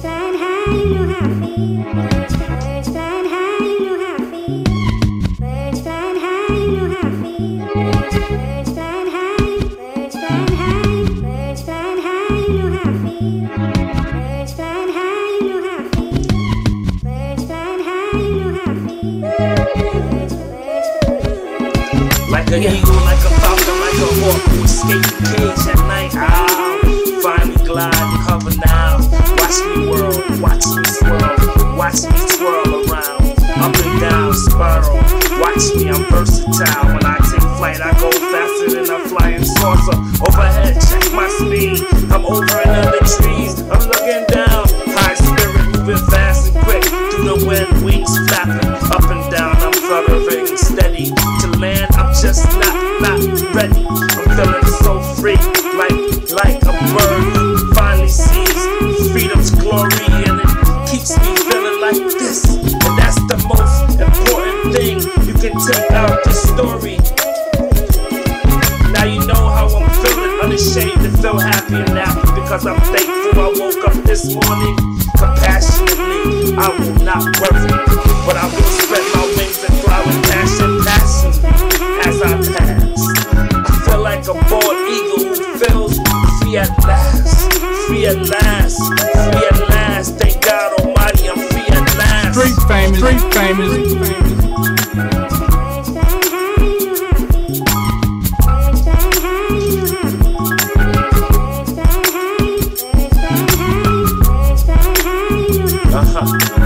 flying high, you know how I feel. Birds flying high, you know how I feel. Birds flying high, you know how I feel. Birds flying high, birds flying high, birds flying high, you know how I feel. Birds flying high, you know how I feel. Birds flying high, you know how I feel. Like an eagle, like a falcon, like a hawk who escaped the cage at night. Finally glide and hover now. Watch me whirl, watch me swirl, watch me twirl around, up and down, spiral. Watch me, I'm versatile. When I take flight, I go faster than a flying saucer. Overhead, check my speed. I'm over in other trees. I'm looking down. High spirit, moving fast and quick. Through the wind, wings flapping up and down. I'm fluttering steady. To land, I'm just not ready. I'm feeling so free, like a bird who finally sees freedom's glory, and it keeps me feeling like this. And that's the most important thing you can take out the story. Now you know how I'm feeling, unashamed to feel happy and happy because I'm thankful I woke up this morning. Compassionately, I will not worry, but I will spread my wings and fly with passion as I pass. I feel like a bald eagle who feels free at last, free at last, free at last. Thank God Almighty, I'm free at last. Street famous, street famous. Uh-huh.